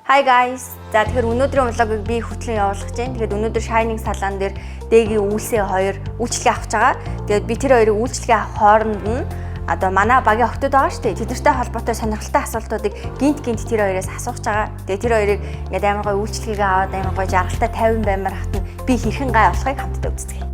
Hi guys. За тэгэхээр өнөөдрийн влогийг би хөтлөн явуулах гэж байна. Тэгээд өнөөдөр Shining салаан дээр Дэгийн үйлсээ хоёр үйлчлэгээ авч байгаа. Тэгээд би тэр хоёрыг үйлчлэгээ авах хооронд нь одоо манай багийн охтууд байгаа шүү дээ. Тэдэртэй холбоотой сонирхолтой асуултуудыг гинт тэр хоёроос асууж байгаа. Тэгээд тэр хоёрыг ингээд амар гоё үйлчлэгээ аваад амар гоё жаргалтай 50 баймаар хатна би хэрхэн гай болохыг хамтдаа үздэг.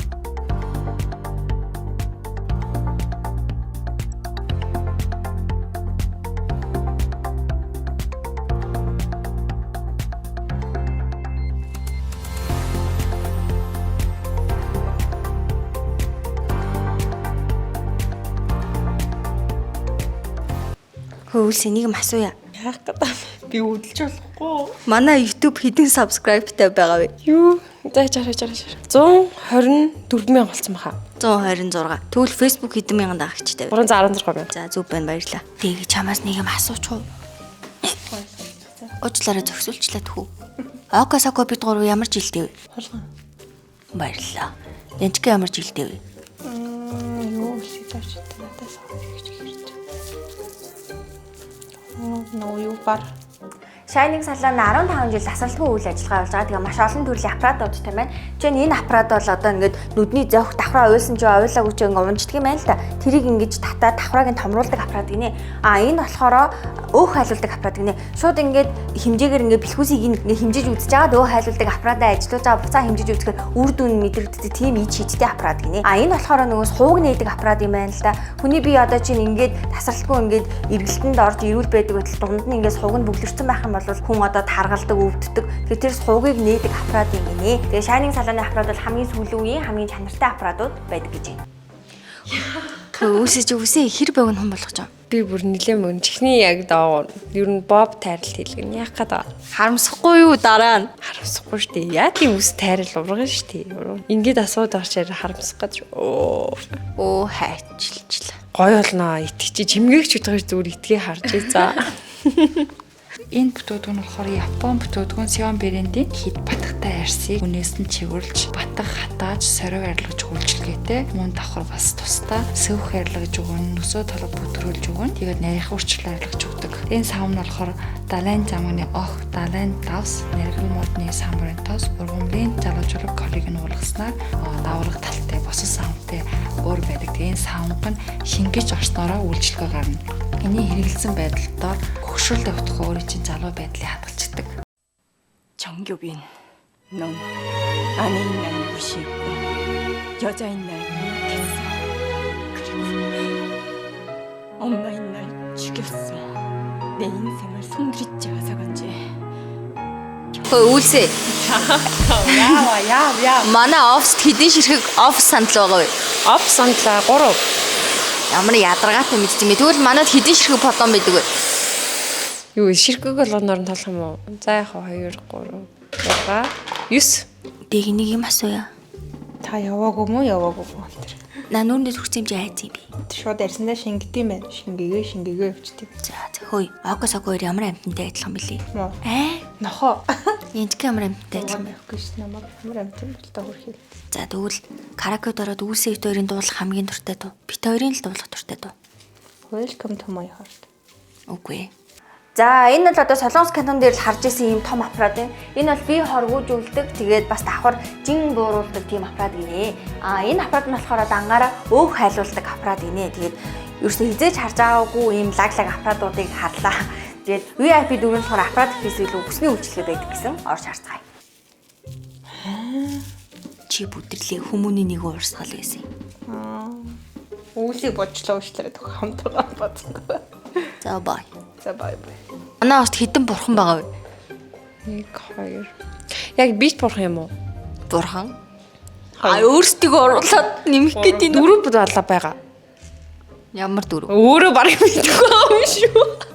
Хөөс энийг юм асууя. Яах гэдэг би үдэлж болохгүй. Манай YouTube хэдэн subscribe-тай байгаа вэ? Юу? За чараа. 124,000 болсон баха. 126. Тэгвэл Facebook хэдэн мянган дагагчтай вэ? 316,000. За зүг байна, баярлалаа. Тэг чамаас нэг юм асууч уу? Уучлаарай зөксүүлчлээ тхүү. Окасако бид гурав ямар жилтэй вэ? Холгоо. Баярлалаа. Янчка ямар жилтэй вэ? Юу хийж надаас гэж хэлж. Ноо юу бар. Shining салаан 15 жил тасралтгүй үйл ажиллагаа болж байгаа. Тэгээ маш олон төрлийн аппаратуудтай байна. Жишээ нь энэ аппарат бол одоо ингээд нүдний зовх давхраа уйлсан ч уйлаагүй ч ингээд унждаг юм байна л да. Тэрийг ингэж татаад давхрааг нь томруулдаг аппарат гинэ. Энэ болохоор өөх хайлуулдаг аппарат гинэ. Шууд ингээд хэмжээгээр ингээд бэлхүүсийг ингээд хэмжиж үзэж байгаа. Өөх хайлуулдаг аппаратаа ажиллуулж байгаа буцаа хэмжиж үзэхээр үр дүн мэдрэгддэг тийм ич хиттэй аппарат гинэ. Энэ болохоор нөгөө сууг нээдэг аппарат юм байна л да. Хүний бие одоо чинь ингээд тасралтгүй ингээд эргэлтэнд орж ирүүл байдаг байтал дунд нь ингээд сууг нь бүглэрсэн байх юм бол хүн одоо таргалдаг, өвддөг. Тэгэхээр тэр суугийг нээдэг аппарат юм гинэ. Тэгээ Shining салааны аппарат бол хамгийн сүүлийн үеийн хамгийн чанартай аппаратууд байдаг гэж байна. Үсээ хэр богино хүн болгож байгаа. Би бүр нилээн мөн чихний яг доо. Ер нь боб тайралт хийлгэн яах гэдэг. Харамсахгүй юу дараа нь? Харамсахгүй шүү дээ. Яа тийм үс тайрал урган шүү дээ. Ингээд асууд авчаар харамсах гэж. Оо хайчилчлаа. Гой болно. Итгэж чимгээгч удаа зүгээр итгээ харж за. Энэ бүтөөдг нь болохоор Япон бүтөөдгөн Xiaomi брэндийн хит батгтай арсыг үнээс нь чивэрлж, батг хатааж, сориг арилгаж үйлчилгээтэй мөн давхар бас тусдаа сөвх арилгаж өгөн, нөсөө толгой бүтрүүлж өгөн. Тэгээд нарийнх урчлал арилгаж өгдөг. Энэ савн нь болохоор Далайн замны ох, Далайн давс, нэргэл модны самбарын тос, бургамлын залуучраг коллег нь уулгаснаар давраг талтай босос савнтай өөр байдаг. Тэгээд энэ савнг нь шингэж орсноороо үйлчилгээ гарна. Эний хэрэгэлсэн байдалд хөгшрөл давтах өөрийн чинь залуу байдлыг хадгалцдаг. 정교빈, 넌 아내인 날 무시했고 여자인 날 미혹했어. 그리고 엄마인 날 죽였어. 내 인생을 송두리째 앗아간지. Үлсээ. Яа. Манай офс хэдэн ширхэг офс сандал байгаа вэ? Оф сандлаа 3. Ямар ядаргаатай мэддэг юм бэ? Тэгвэл манад хэдэн ширхэг подон байдаг вэ? Юу ширхэг болгоноор нь толох юм уу? За яг 2 3 6 9. Дэг нэг юм асууя. Та яваагүй мó тэр. Нүүрнээ хүрсэн хэмжээ хайц юм би. Тэр шууд ярьсандаа шингэдэм байх. Шингээгээ өвчтөв. За хөөе. Окасако ямар амтантай адилхан бэлээ? Моо. Нохоо. Янчка ямар амтантай адилхан бэ? Гэвч намайг ямар амтан бол та хөрхий. За тэгвэл караоке дороод үлсээ бит хоёрын дуулах хамгийн дуртай дуу. Бит хоёрын л дуулах дуртай дуу. Welcome to my heart. Үгүй. За энэ бол одоо Солонгос кантон дээр л харж исэн ийм том аппарат юм. Энэ бол бие хоргоожүүлдэг, тэгээд бас давхар жин бууруулдаг тийм аппарат гинэ. Энэ аппарат нь болохоор дангаараа өөх хайлуулдаг аппарат гинэ. Тэгээд ерөөсөө хизээж харж байгаагүй ийм лаг аппаратуудыг харлаа. Тэгээд VIP дөрөв нь болохоор аппарат хийсэл үсний үйлчлэгээ байдаг гэсэн орж харцгаая. Чи бүдэрлээ хүмүүний нэг уурсгал гэсэн. Үүлийг бодлоо уучлаарай төх хамтгаа бацгаа. За бай. За бай. Манай хост хэдэн бурхан байгаа вэ? 1 2. Яг бит бурхан юм уу? Бурхан. Өөрсдөө оруулаад нэмэх гэдэг юм. 4 болоо байгаа. Ямар дөрөв? Өөрөө барыг мэдгүй юм шүү.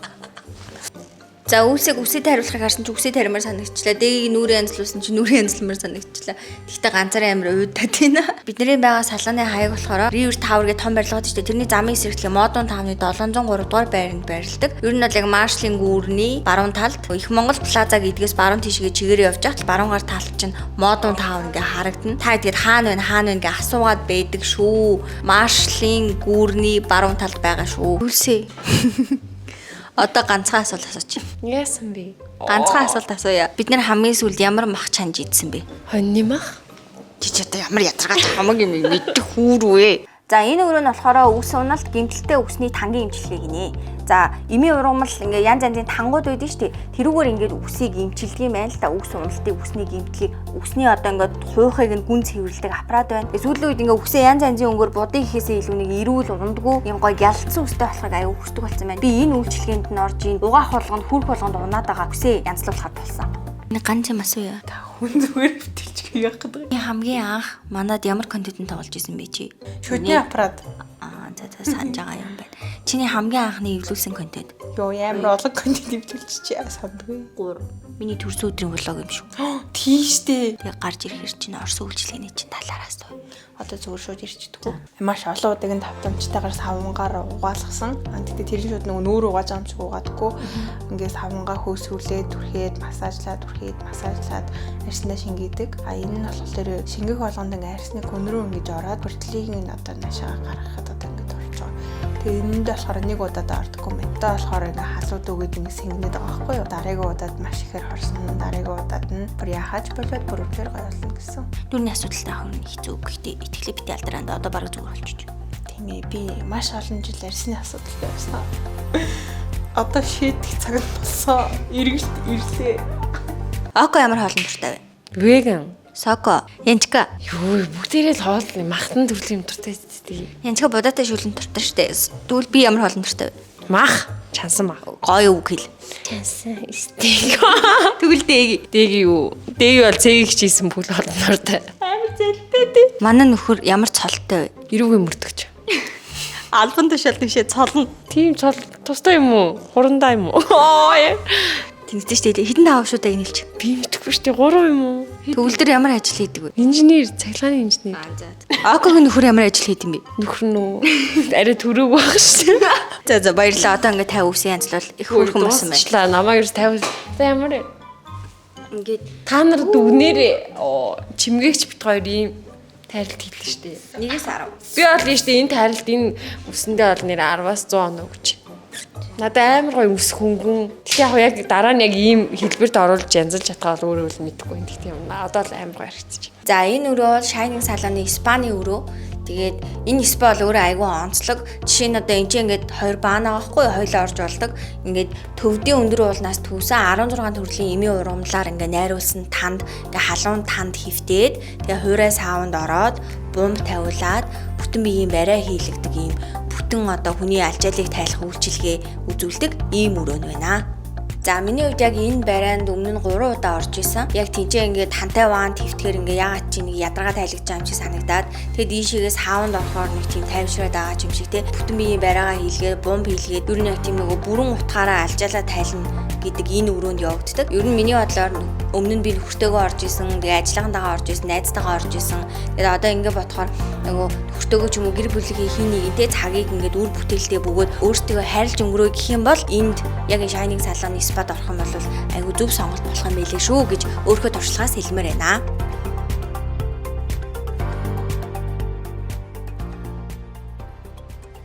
За үсийг үсэд хариулахыг харсан чи үсэд харимаар санагчлаа. Дэгийг нүрийн янзлуулсан чи нүрийн янзламаар санагчлаа. Гэхдээ ганцаараа амар уйдаад байна. Бидний байгаа салааны хаяг болохоор River Tower гэх том барилга гэдэг чинь тэрний замын эсрэгтлээ Модон 5-ны 703 дугаар байранд байрладаг. Ер нь бол яг Маршлийн гүүрний баруун талд Их Монгол Плаза гэдгээс баруун тишгээ чигээр явж байхад баруун гар талд чинь Модон 5 ингээ харагдана. Та тэгээд хаана вэ ингээ асуугаад байдаг шүү. Маршлийн гүүрний баруун талд байгаа шүү. Үлсээ. Одоо ганцхан асуулт асуучих. Яасан бэ? Ганцхан асуулт асууя. Бид нэр хамгийн сүүлд ямар мах чанж идсэн бэ? Хоньны мах. Чи ч одоо ямар ядаргаач хамаг юм мэддэг хүүрвэ. За энэ өрөө нь болохоор үс уналт гэмтэлтэй үсний тангийн эмчилгээ гинэ. За эмийн ургамал ингээ янз янзын тангууд байдэн штэ. Тэрүүгээр ингээд үсийг эмчилдэг юм байна л да. Үс уналтыг үсний гэмтлийг үсний одоо ингээд хуухыг нь гүн цэвэрлдэг аппарат байна. Сүүлийн үед ингээ үсээ янз янзын өнгөөр будын ихээсээ илүү нэг эрүүл ундаггүй юм гоё гялцсан үстэй болохыг аюу хүсдэг болсон байна. Би энэ үйлчлэгээнд нь орж ийн угаах болгонд хүрх болгонд унаад байгаа үсээ янзлуулахад болсон. Энэ ганц юм асууя. Хүн зүгээр битэлчих яах гэдэг. Хамгийн анх манад ямар контент тоглож исэн бэ чи? Шүдний аппарат. За санаж байгаа юм байна. Чиний хамгийн анхны эвлүүлсэн контент. Йоо ямар олон контент эвлүүлчих чи сандгүй. 3. Миний төрсөн өдрийн влог юм шүү. Тийш дээ. Тэгээ гарч ирэхээр чинь Орос үйлчлэгээний чинь талаараас тоо. Одоо зүгээр шууд ирчихдэггүй. Маш олон удагийн тавтамжтайгаар савнгаар угаалгасан. Тэгтээ тэр шууд нөгөө нүүр угааж байгаа юм шиг угаадаггүй. Ингээд савнгаа хөөсрүүлээд түрхээд массажлаад арьснаа шингээдэг. Энэ нь болохоор шингэх болгонд ингээд арьсны гүн рүү ингэж ороод хүртлийг нь одоо наашаа гаргахад одоо ингээд орж байгаа. Тэгээ энэнд болохоор нэг удаад ордоггүй юм. Одоо болохоор ингээд хасууд өгөөд ингээд сэнгэнээд байгаа байхгүй юу? Дараагийн удаад маш ихээр хорсон. Дараагийн удаад нь бүр яхаж болоод бүр өдөр гоё болно гэсэн. Дүүрний асуудалтай хөрн хэцүү. Гэхдээ итгэлээ бити алдараад одоо бараг зүгээр болчих. Тийм ээ, би маш олон жил арьсны асуудалтай байсан. Одоо шийдэх цаг нь болсон. Эргэлт ирлээ. Око ямар хоолн дуртай вэ? Веган. Соко, янчка. Юу бүгдээрээ л хоол махтан төрлийн юм дуртай дээ. Янчка бодоотой шүүлэн дуртай штэ. Тэгвэл би ямар хоолн дуртай вэ? Мах, чансан мах. Гоё үг хэл. Чансан стейк. Тэгвэл дэги. Дэги юу? Дэги бол цэгийг чийсэн бүл хоолнортой. Амар зэлтэй дээ. Манай нөхөр ямар цолтой вэ? Ирүүгээ мөрдөгч. Албан тушаал тийшээ цолно. Тийм цол тустай юм уу? Хурандаа юм уу? Тэгсдэж штэ хэдэн таав шүү дээ нэлч. Би мэдгүй штэ 3 юм уу? Төгөлдөр ямар ажил хийдэг вэ? Инженер, цахилгааны инженер. Окогийн нөхөр ямар ажил хийдэг юм бэ? Нөхөр нөө арай төрөөг баг штэ. За баярлалаа. Одоо ингээд 50 үсэн янзлал их хөрхөн болсон байна. Дуусчлаа. Намайг ерөөс 50. За ямар Ингээд та нар дүгнээрээ чимгээгч бит хоёр ийм тайралт хийлээ штэ. 1-10. Би бол нь штэ энэ тайралт энэ үсэндээ бол нэр 10-аас 100 оноо өгч. Надад амар гоё үс хөнгөн. Тэгэхээр яг дараа нь яг ийм хэлбэрт оруулж янзалж чадхаа бол өөрөө л мэдэхгүй юм. Тэгтээ юм. Одоо л амар гоё харагдчих. За энэ өрөө бол Shining салоны Испани өрөө. Тэгээд энэ спа бол өөрөө айгүй онцлог. Жишээ нь одоо энэ чинь ингээд 2 баана байхгүй хоёлоо орж болдог. Ингээд төвдийн өндөр уулнаас түүсэн 16 төрлийн эмийн ургамлаар ингээд найруулсан танд ингээд халуун танд хөвтөөд тэгээ хуурай саунд ороод бумб тавиулаад бүтэн биеийн барай хийлэгдэг ийм бүтэн одоо хүний алжаалыг тайлах үйлчилгээ үзүүлдэг ийм өрөө нь байна. За миний хувьд яг энэ барайнд өмнө нь 3 удаа орж исэн. Яг тийчээ ингээд хантай ваан твтгэр ингээд ягаад чи нэг ядаргаа тайлгаж байгаа юм шиг санагдаад тэгээд ийшээс хаунд орохоор нэг тийм тайвшраад байгаа юм шиг те бүтэн биеийн барайгаа хийлгээд бомб хийлгээд ер нь яг тийм нөгөө бүрэн утгаараа алжаалаа тайлна гэдэг энэ өрөөнд явагддаг. Ер нь миний бодлоор өмнө нь би нөхөртөөгөө орж исэн, тэгээд ажиллагаандагаа орж исэн, найзтайгаа орж исэн. Тэгээд одоо ингээд бодохоор нөгөө нөхөртөөгөө ч юм уу гэр бүлийн хин нэгэнтэй цагийг ингээд үр бүтээлтэй бөгөөд өөртөө хайрлж өнгөрөө гэх юм бол энд яг энэ Shining салоны спад орох юм бол айгүй зөв сонголт болох юм байлээ шүү гэж өөрийнхөө туршлагаас хэлмээр байна.